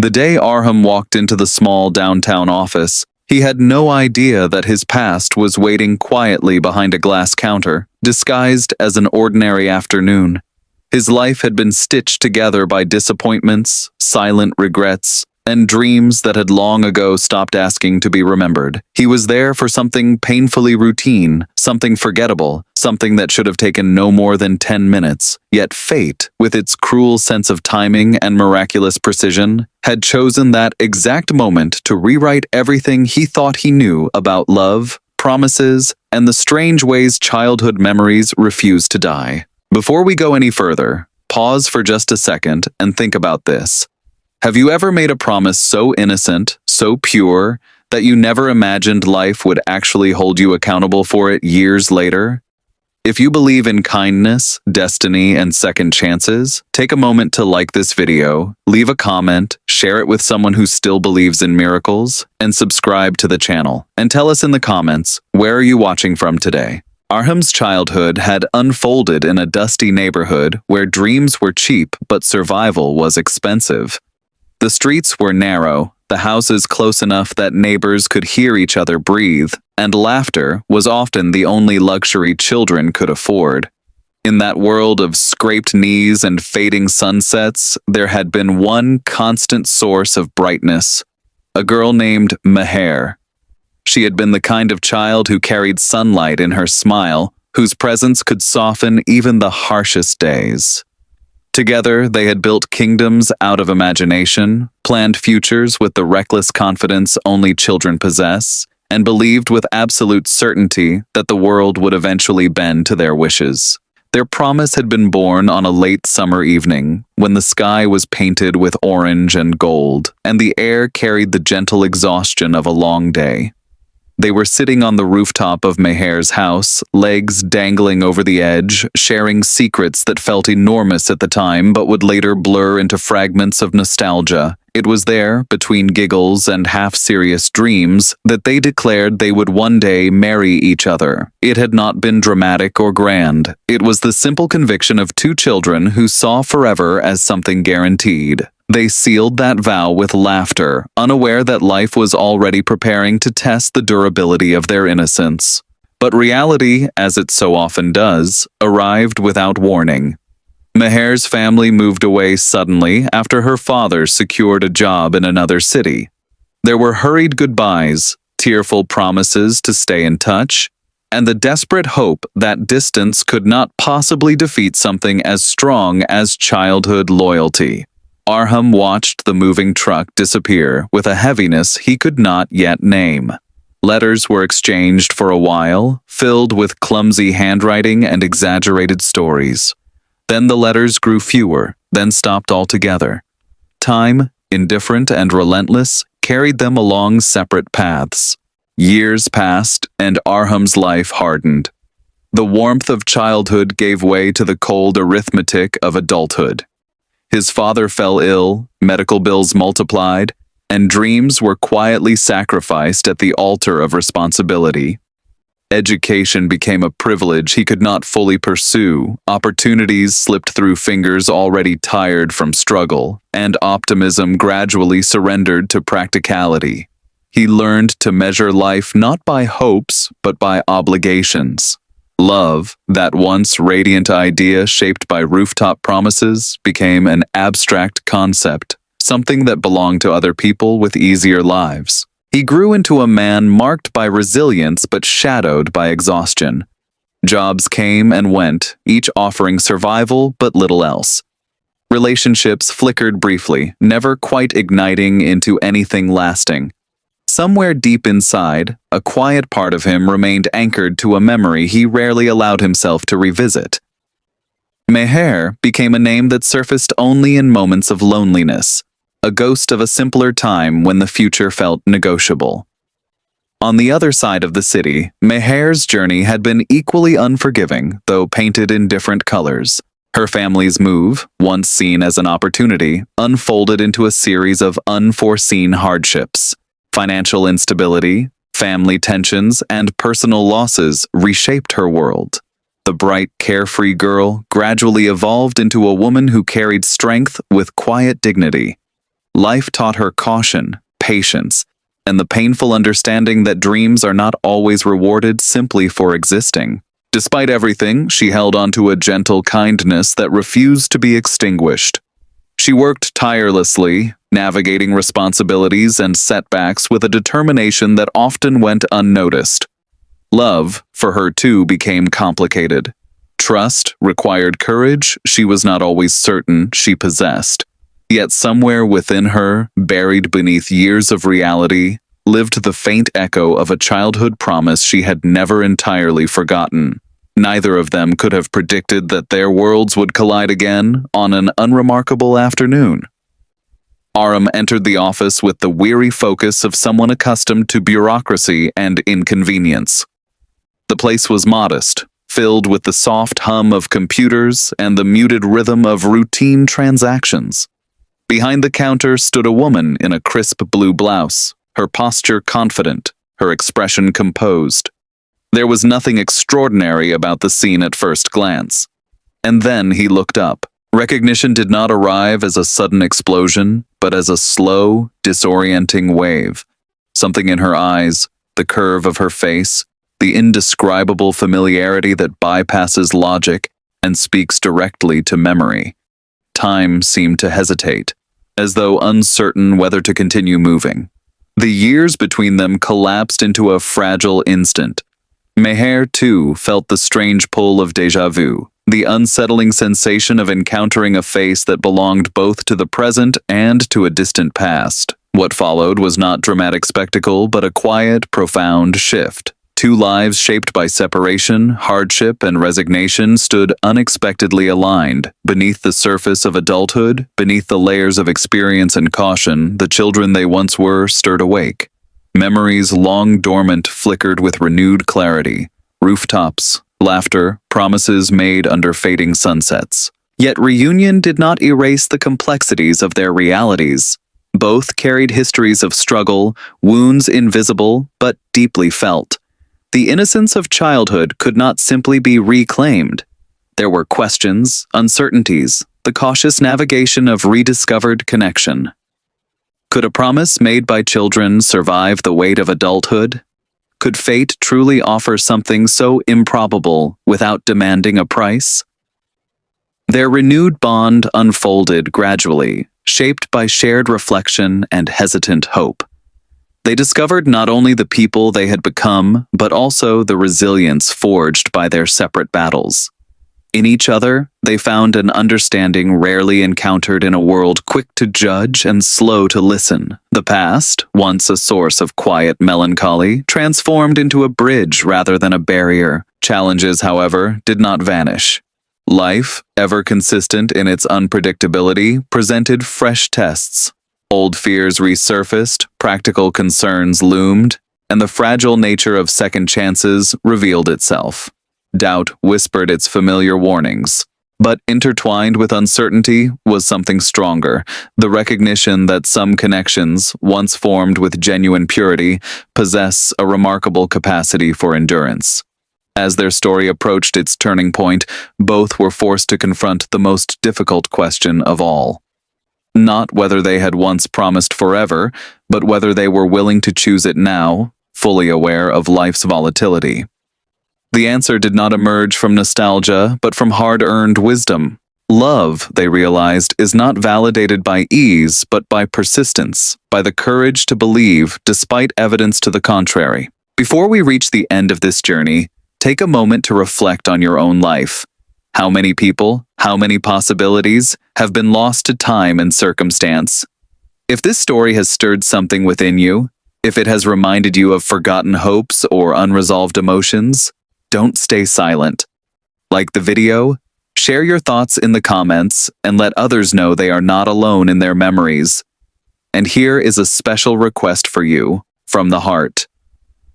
The day Arham walked into the small downtown office, he had no idea that his past was waiting quietly behind a glass counter, disguised as an ordinary afternoon. His life had been stitched together by disappointments, silent regrets, and dreams that had long ago stopped asking to be remembered. He was there for something painfully routine, something forgettable, something that should have taken no more than 10 minutes. Yet fate, with its cruel sense of timing and miraculous precision, had chosen that exact moment to rewrite everything he thought he knew about love, promises, and the strange ways childhood memories refuse to die. Before we go any further, pause for just a second and think about this. Have you ever made a promise so innocent, so pure, that you never imagined life would actually hold you accountable for it years later? If you believe in kindness, destiny, and second chances, take a moment to like this video, leave a comment, share it with someone who still believes in miracles, and subscribe to the channel. And tell us in the comments, where are you watching from today? Arham's childhood had unfolded in a dusty neighborhood where dreams were cheap but survival was expensive. The streets were narrow, the houses close enough that neighbors could hear each other breathe, and laughter was often the only luxury children could afford. In that world of scraped knees and fading sunsets, there had been one constant source of brightness: a girl named Meher. She had been the kind of child who carried sunlight in her smile, whose presence could soften even the harshest days. Together, they had built kingdoms out of imagination, planned futures with the reckless confidence only children possess, and believed with absolute certainty that the world would eventually bend to their wishes. Their promise had been born on a late summer evening, when the sky was painted with orange and gold, and the air carried the gentle exhaustion of a long day. They were sitting on the rooftop of Meher's house, legs dangling over the edge, sharing secrets that felt enormous at the time but would later blur into fragments of nostalgia. It was there, between giggles and half-serious dreams, that they declared they would one day marry each other. It had not been dramatic or grand. It was the simple conviction of two children who saw forever as something guaranteed. They sealed that vow with laughter, unaware that life was already preparing to test the durability of their innocence. But reality, as it so often does, arrived without warning. Meher's family moved away suddenly after her father secured a job in another city. There were hurried goodbyes, tearful promises to stay in touch, and the desperate hope that distance could not possibly defeat something as strong as childhood loyalty. Arham watched the moving truck disappear with a heaviness he could not yet name. Letters were exchanged for a while, filled with clumsy handwriting and exaggerated stories. Then the letters grew fewer, then stopped altogether. Time, indifferent and relentless, carried them along separate paths. Years passed, and Arham's life hardened. The warmth of childhood gave way to the cold arithmetic of adulthood. His father fell ill, medical bills multiplied, and dreams were quietly sacrificed at the altar of responsibility. Education became a privilege he could not fully pursue, opportunities slipped through fingers already tired from struggle, and optimism gradually surrendered to practicality. He learned to measure life not by hopes, but by obligations. Love, that once radiant idea shaped by rooftop promises, became an abstract concept, something that belonged to other people with easier lives. He grew into a man marked by resilience but shadowed by exhaustion. Jobs came and went, each offering survival but little else. Relationships flickered briefly, never quite igniting into anything lasting. Somewhere deep inside, a quiet part of him remained anchored to a memory he rarely allowed himself to revisit. Meher became a name that surfaced only in moments of loneliness, a ghost of a simpler time when the future felt negotiable. On the other side of the city, Meher's journey had been equally unforgiving, though painted in different colors. Her family's move, once seen as an opportunity, unfolded into a series of unforeseen hardships. Financial instability, family tensions, and personal losses reshaped her world. The bright, carefree girl gradually evolved into a woman who carried strength with quiet dignity. Life taught her caution, patience, and the painful understanding that dreams are not always rewarded simply for existing. Despite everything, she held on to a gentle kindness that refused to be extinguished. She worked tirelessly, navigating responsibilities and setbacks with a determination that often went unnoticed. Love, for her too, became complicated. Trust required courage she was not always certain she possessed. Yet somewhere within her, buried beneath years of reality, lived the faint echo of a childhood promise she had never entirely forgotten. Neither of them could have predicted that their worlds would collide again on an unremarkable afternoon. Aram entered the office with the weary focus of someone accustomed to bureaucracy and inconvenience. The place was modest, filled with the soft hum of computers and the muted rhythm of routine transactions. Behind the counter stood a woman in a crisp blue blouse, her posture confident, her expression composed. There was nothing extraordinary about the scene at first glance. And then he looked up. Recognition did not arrive as a sudden explosion, but as a slow, disorienting wave. Something in her eyes, the curve of her face, the indescribable familiarity that bypasses logic and speaks directly to memory. Time seemed to hesitate, as though uncertain whether to continue moving. The years between them collapsed into a fragile instant. Meher, too, felt the strange pull of déjà vu, the unsettling sensation of encountering a face that belonged both to the present and to a distant past. What followed was not dramatic spectacle, but a quiet, profound shift. Two lives shaped by separation, hardship, and resignation stood unexpectedly aligned. Beneath the surface of adulthood, beneath the layers of experience and caution, the children they once were stirred awake. Memories long dormant flickered with renewed clarity. Rooftops, laughter, promises made under fading sunsets. Yet reunion did not erase the complexities of their realities. Both carried histories of struggle, wounds invisible but deeply felt. The innocence of childhood could not simply be reclaimed. There were questions, uncertainties, the cautious navigation of rediscovered connection. Could a promise made by children survive the weight of adulthood? Could fate truly offer something so improbable without demanding a price? Their renewed bond unfolded gradually, shaped by shared reflection and hesitant hope. They discovered not only the people they had become, but also the resilience forged by their separate battles. In each other, they found an understanding rarely encountered in a world quick to judge and slow to listen. The past, once a source of quiet melancholy, transformed into a bridge rather than a barrier. Challenges, however, did not vanish. Life, ever consistent in its unpredictability, presented fresh tests. Old fears resurfaced, practical concerns loomed, and the fragile nature of second chances revealed itself. Doubt whispered its familiar warnings. But intertwined with uncertainty was something stronger, the recognition that some connections, once formed with genuine purity, possess a remarkable capacity for endurance. As their story approached its turning point, both were forced to confront the most difficult question of all. Not whether they had once promised forever, but whether they were willing to choose it now, fully aware of life's volatility. The answer did not emerge from nostalgia, but from hard-earned wisdom. Love, they realized, is not validated by ease, but by persistence, by the courage to believe despite evidence to the contrary. Before we reach the end of this journey, take a moment to reflect on your own life. How many people, how many possibilities have been lost to time and circumstance? If this story has stirred something within you, if it has reminded you of forgotten hopes or unresolved emotions, don't stay silent. Like the video, share your thoughts in the comments and let others know they are not alone in their memories. And here is a special request for you, from the heart.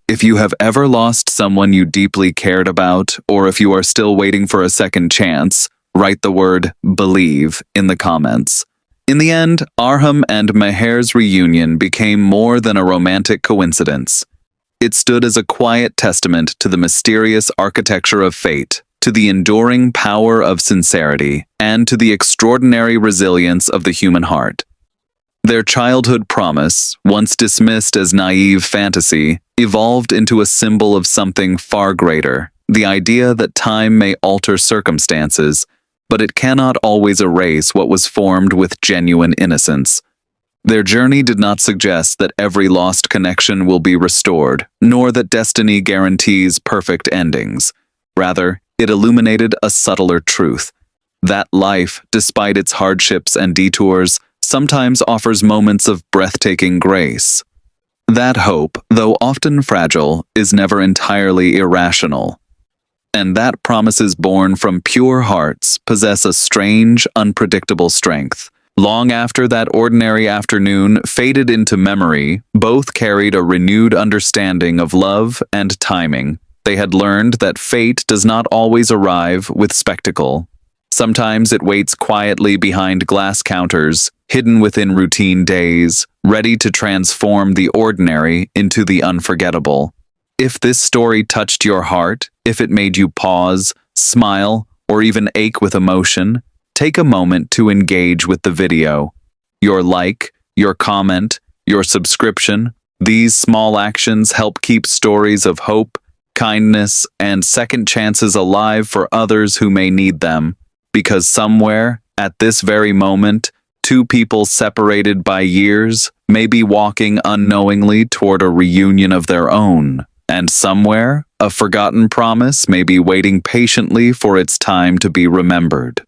If you have ever lost someone you deeply cared about, or if you are still waiting for a second chance, write the word "believe" in the comments. In the end, Arham and Meher's reunion became more than a romantic coincidence. It stood as a quiet testament to the mysterious architecture of fate, to the enduring power of sincerity, and to the extraordinary resilience of the human heart. Their childhood promise, once dismissed as naive fantasy, evolved into a symbol of something far greater, the idea that time may alter circumstances, but it cannot always erase what was formed with genuine innocence. Their journey did not suggest that every lost connection will be restored, nor that destiny guarantees perfect endings. Rather, it illuminated a subtler truth: that life, despite its hardships and detours, sometimes offers moments of breathtaking grace. That hope, though often fragile, is never entirely irrational. And that promises born from pure hearts possess a strange, unpredictable strength. Long after that ordinary afternoon faded into memory, both carried a renewed understanding of love and timing. They had learned that fate does not always arrive with spectacle. Sometimes it waits quietly behind glass counters, hidden within routine days, ready to transform the ordinary into the unforgettable. If this story touched your heart, if it made you pause, smile, or even ache with emotion, take a moment to engage with the video. Your like, your comment, your subscription, these small actions help keep stories of hope, kindness, and second chances alive for others who may need them. Because somewhere, at this very moment, two people separated by years may be walking unknowingly toward a reunion of their own. And somewhere, a forgotten promise may be waiting patiently for its time to be remembered.